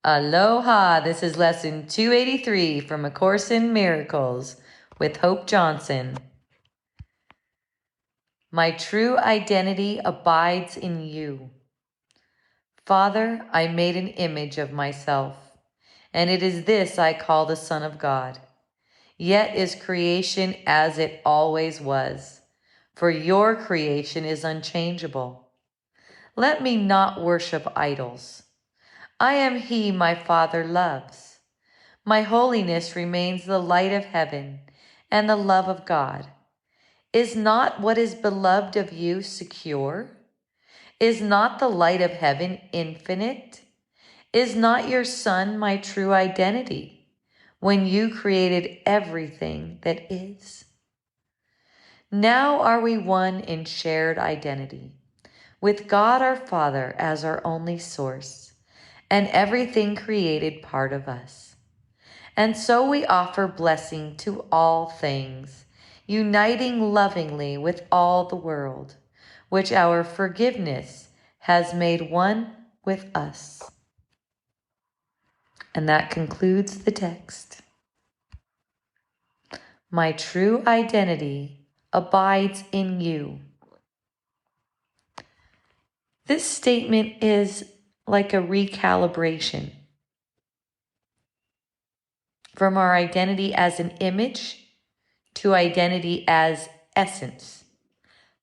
Aloha! This is lesson 283 from A Course in Miracles with Hope Johnson. My true identity abides in you. Father, I made an image of myself, and it is this I call the Son of God. Yet is creation as it always was, for your creation is unchangeable. Let me not worship idols. I am he my Father loves. My holiness remains the light of heaven and the love of God. Is not what is beloved of you secure? Is not the light of heaven infinite? Is not your Son my true identity when you created everything that is? Now are we one in shared identity, with God our Father as our only source, and everything created part of us. And so we offer blessing to all things, uniting lovingly with all the world, which our forgiveness has made one with us. And that concludes the text. My true identity abides in you. This statement is like a recalibration from our identity as an image to identity as essence.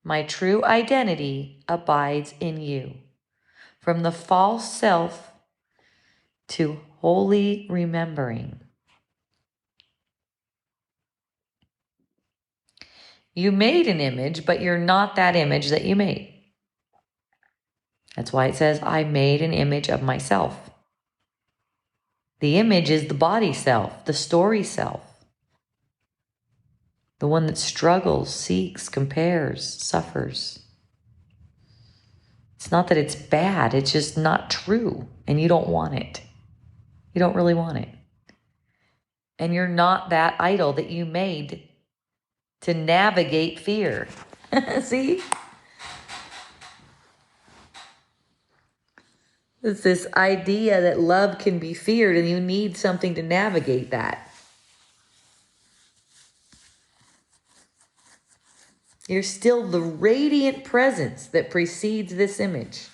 My true identity abides in you. From the false self to holy remembering. You made an image, but you're not that image that you made. That's why it says, I made an image of myself. The image is the body self, the story self. The one that struggles, seeks, compares, suffers. It's not that it's bad, it's just not true, and you don't want it. You don't really want it. And you're not that idol that you made to navigate fear. See? It's this idea that love can be feared and you need something to navigate that. You're still the radiant presence that precedes this image.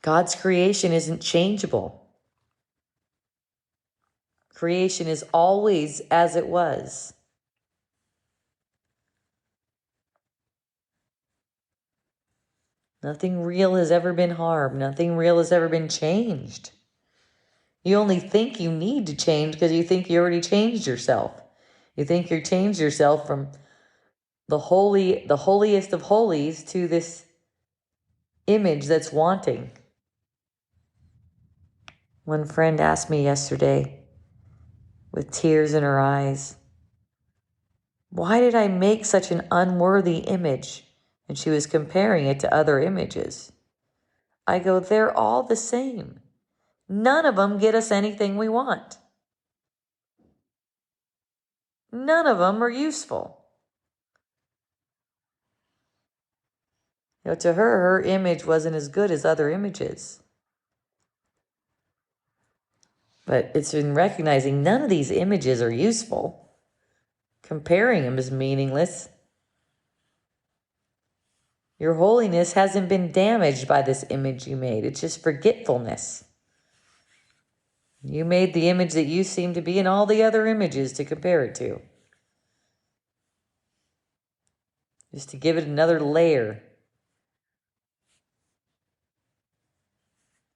God's creation isn't changeable. Creation is always as it was. Nothing real has ever been harmed. Nothing real has ever been changed. You only think you need to change because you think you already changed yourself. You think you changed yourself from the holiest of holies to this image that's wanting. One friend asked me yesterday, with tears in her eyes, why did I make such an unworthy image? And she was comparing it to other images. I go, they're all the same. None of them get us anything we want. None of them are useful. To her image wasn't as good as other images. But it's in recognizing none of these images are useful. Comparing them is meaningless. Your holiness hasn't been damaged by this image you made. It's just forgetfulness. You made the image that you seem to be in all the other images to compare it to. Just to give it another layer.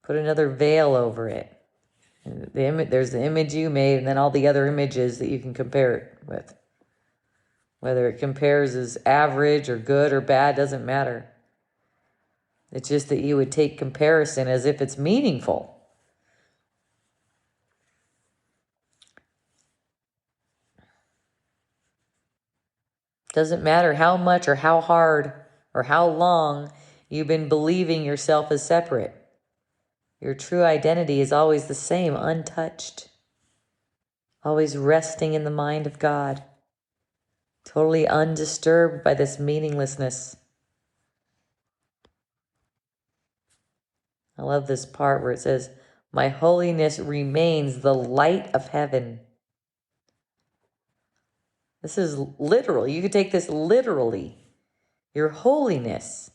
Put another veil over it. There's the image you made and then all the other images that you can compare it with. Whether it compares as average or good or bad doesn't matter. It's just that you would take comparison as if it's meaningful. Doesn't matter how much or how hard or how long you've been believing yourself as separate. Your true identity is always the same, untouched. Always resting in the mind of God. Totally undisturbed by this meaninglessness. I love this part where it says, my holiness remains the light of heaven. This is literal. You could take this literally. Your holiness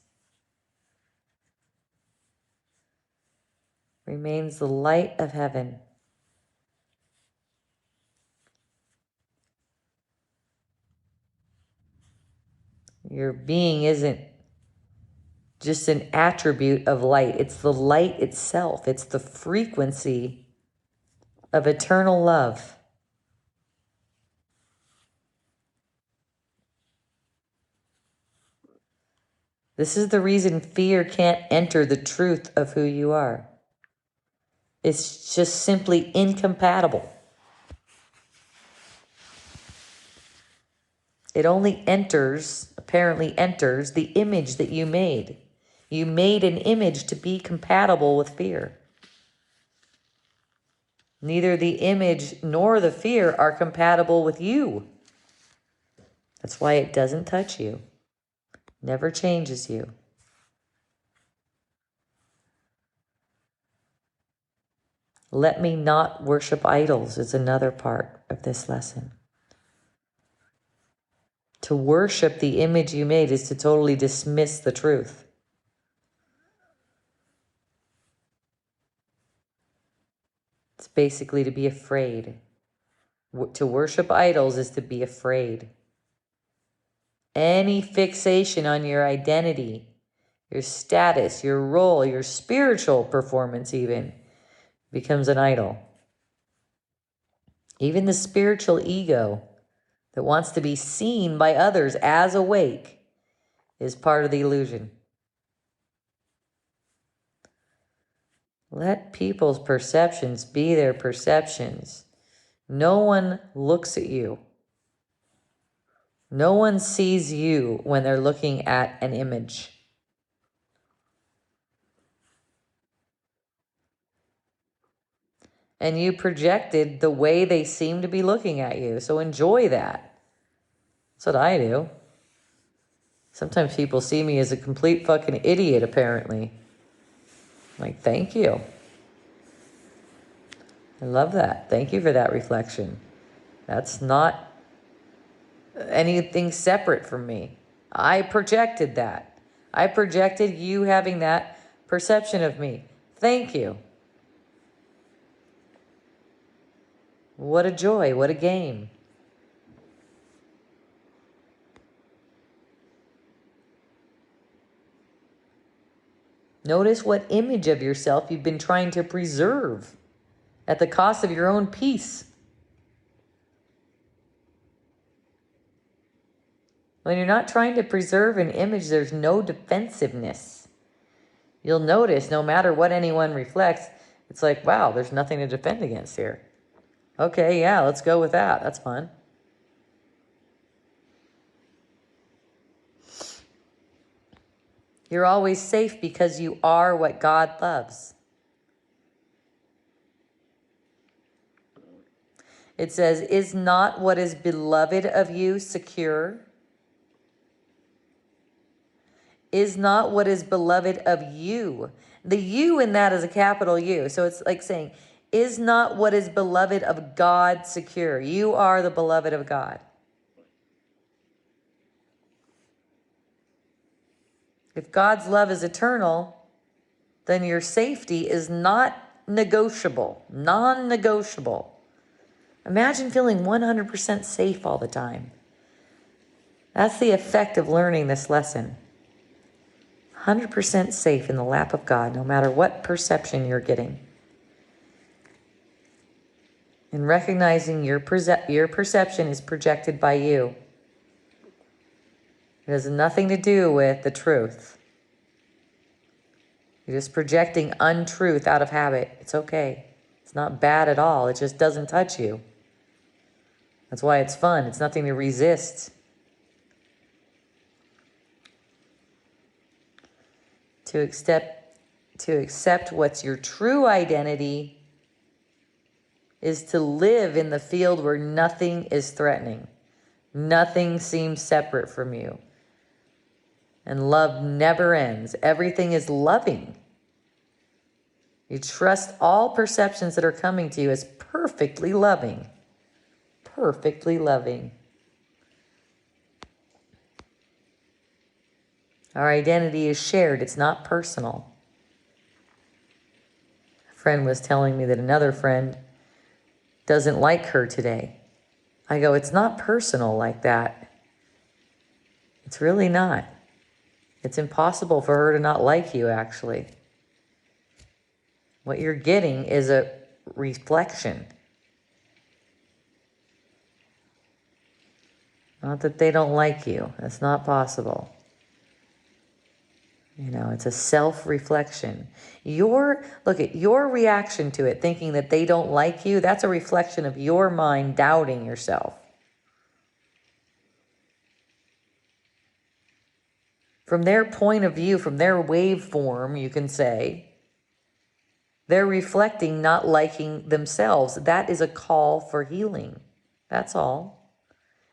remains the light of heaven. Your being isn't just an attribute of light. It's the light itself. It's the frequency of eternal love. This is the reason fear can't enter the truth of who you are. It's just simply incompatible. It only apparently enters the image that you made. You made an image to be compatible with fear. Neither the image nor the fear are compatible with you. That's why it doesn't touch you, never changes you. Let me not worship idols is another part of this lesson. To worship the image you made is to totally dismiss the truth. It's basically to be afraid. To worship idols is to be afraid. Any fixation on your identity, your status, your role, your spiritual performance even, becomes an idol. Even the spiritual ego that wants to be seen by others as awake is part of the illusion. Let people's perceptions be their perceptions. No one looks at you. No one sees you when they're looking at an image. And you projected the way they seem to be looking at you. So enjoy that. That's what I do. Sometimes people see me as a complete fucking idiot, apparently. I'm like, thank you. I love that. Thank you for that reflection. That's not anything separate from me. I projected that. I projected you having that perception of me. Thank you. What a joy. What a game. Notice what image of yourself you've been trying to preserve at the cost of your own peace. When you're not trying to preserve an image, there's no defensiveness. You'll notice no matter what anyone reflects, it's like, wow, there's nothing to defend against here. Okay, yeah, let's go with that. That's fun. You're always safe because you are what God loves. It says, is not what is beloved of you secure? Is not what is beloved of you. The you in that is a capital U. So it's like saying, is not what is beloved of God secure? You are the beloved of God. If God's love is eternal, then your safety is not negotiable, non-negotiable. Imagine feeling 100% safe all the time. That's the effect of learning this lesson. 100% safe in the lap of God, no matter what perception you're getting. And recognizing your perception is projected by you. It has nothing to do with the truth. You're just projecting untruth out of habit. It's okay. It's not bad at all. It just doesn't touch you. That's why it's fun. It's nothing to resist. To accept what's your true identity is to live in the field where nothing is threatening. Nothing seems separate from you. And love never ends. Everything is loving. You trust all perceptions that are coming to you as perfectly loving. Perfectly loving. Our identity is shared. It's not personal. A friend was telling me that another friend doesn't like her today. I go, it's not personal like that. It's really not. It's impossible for her to not like you, actually. What you're getting is a reflection. Not that they don't like you. That's not possible. You know, it's a self-reflection. Look at your reaction to it, thinking that they don't like you. That's a reflection of your mind doubting yourself. From their point of view, from their waveform, you can say, they're reflecting not liking themselves. That is a call for healing. That's all.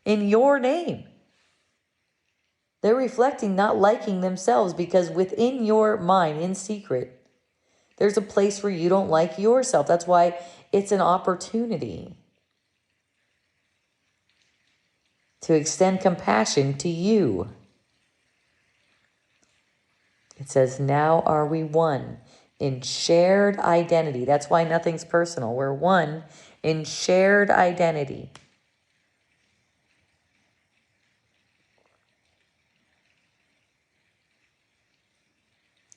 In your name. They're reflecting not liking themselves because within your mind, in secret, there's a place where you don't like yourself. That's why it's an opportunity to extend compassion to you. It says, now are we one in shared identity. That's why nothing's personal. We're one in shared identity.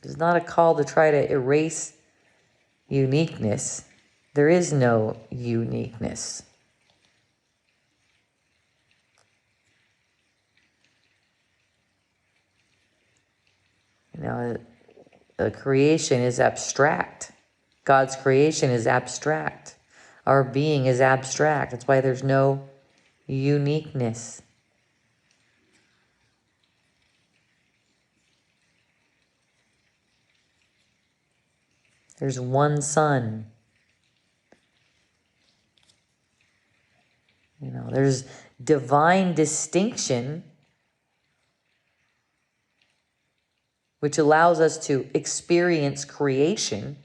It's not a call to try to erase uniqueness. There is no uniqueness. You know, the creation is abstract. God's creation is abstract. Our being is abstract. That's why there's no uniqueness. There's one sun. You know, there's divine distinction, which allows us to experience creation.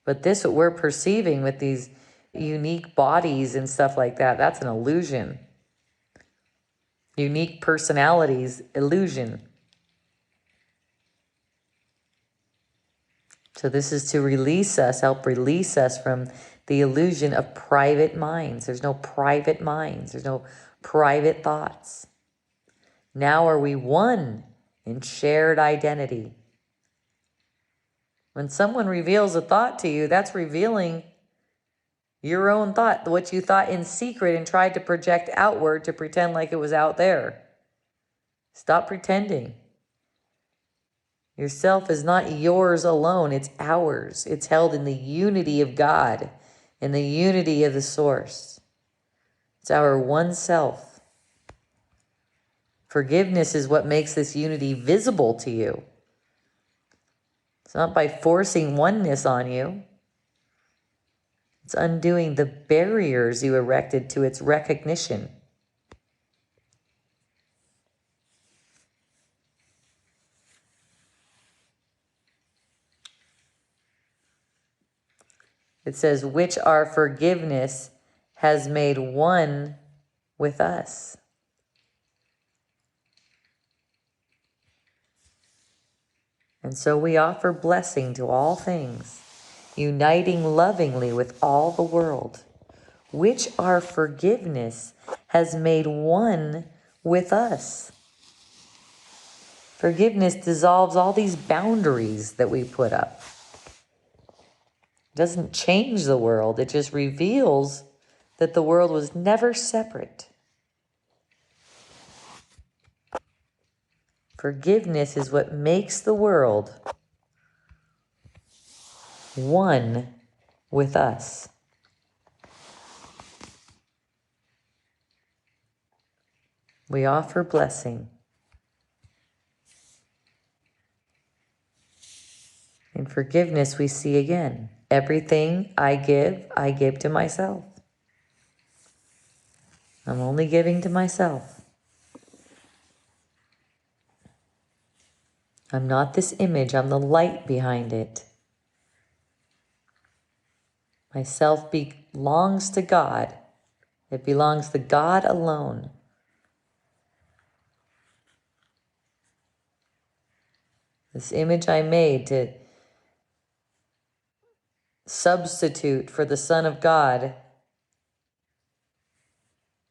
But this, what we're perceiving with these unique bodies and stuff like that, that's an illusion. Unique personalities, illusion. So this is to release us, help release us from the illusion of private minds. There's no private minds. There's no private thoughts. Now are we one in shared identity. When someone reveals a thought to you, that's revealing your own thought, what you thought in secret and tried to project outward to pretend like it was out there. Stop pretending. Yourself is not yours alone, it's ours. It's held in the unity of God, in the unity of the source. It's our one self. Forgiveness is what makes this unity visible to you. It's not by forcing oneness on you. It's undoing the barriers you erected to its recognition. It says, which our forgiveness has made one with us. And so we offer blessing to all things, uniting lovingly with all the world, which our forgiveness has made one with us. Forgiveness dissolves all these boundaries that we put up. It doesn't change the world. It just reveals that the world was never separate. Forgiveness is what makes the world one with us. We offer blessing. In forgiveness, we see again, everything I give to myself. I'm only giving to myself. I'm not this image, I'm the light behind it. Myself belongs to God. It belongs to God alone. This image I made to substitute for the Son of God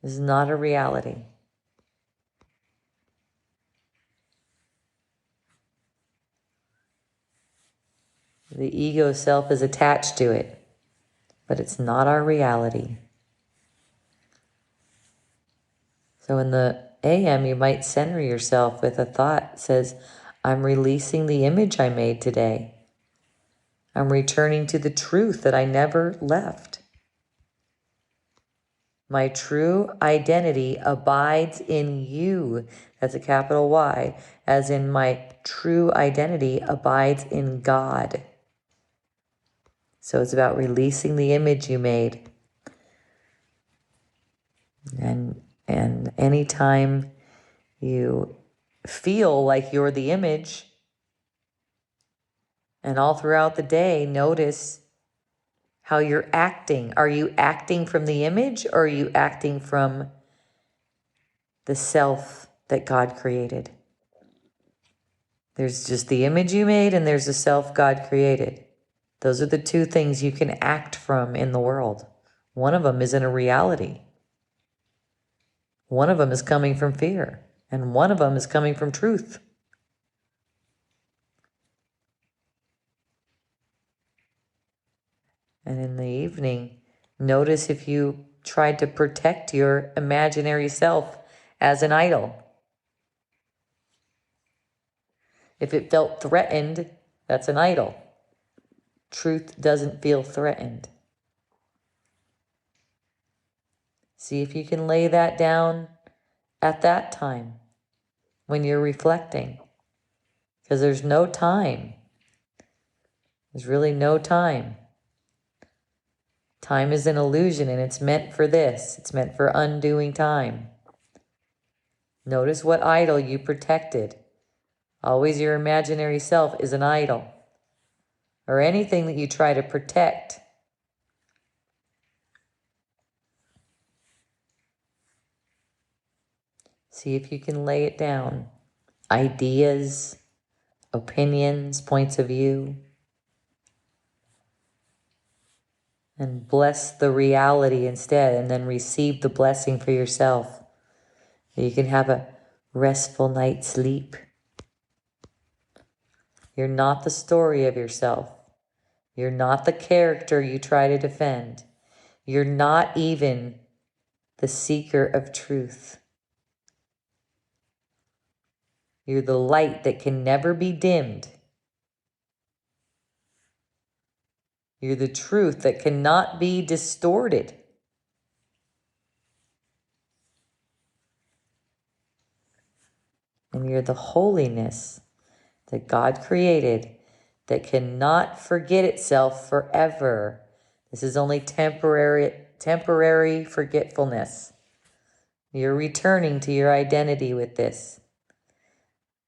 is not a reality. The ego self is attached to it, but it's not our reality. So in the AM, you might center yourself with a thought that says, I'm releasing the image I made today. I'm returning to the truth that I never left. My true identity abides in you. That's a capital Y, as in my true identity abides in God. So it's about releasing the image you made. And anytime you feel like you're the image, and all throughout the day, notice how you're acting. Are you acting from the image, or are you acting from the self that God created? There's just the image you made, and there's the self God created. Those are the two things you can act from in the world. One of them isn't a reality. One of them is coming from fear, and one of them is coming from truth. And in the evening, notice if you tried to protect your imaginary self as an idol. If it felt threatened, that's an idol. Truth doesn't feel threatened. See if you can lay that down at that time when you're reflecting. Because there's no time. There's really no time. Time is an illusion, and it's meant for this. It's meant for undoing time. Notice what idol you protected. Always your imaginary self is an idol. Or anything that you try to protect. See if you can lay it down. Ideas, opinions, points of view. And bless the reality instead, and then receive the blessing for yourself. You can have a restful night's sleep. You're not the story of yourself. You're not the character you try to defend. You're not even the seeker of truth. You're the light that can never be dimmed. You're the truth that cannot be distorted. And you're the holiness that God created that cannot forget itself forever. This is only temporary forgetfulness. You're returning to your identity with this.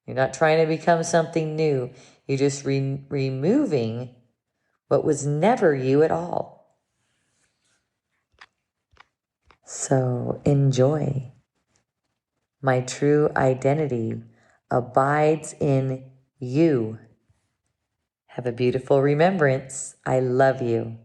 You're not trying to become something new. You're just removing what was never you at all. So enjoy. My true identity abides in you. Have a beautiful remembrance. I love you.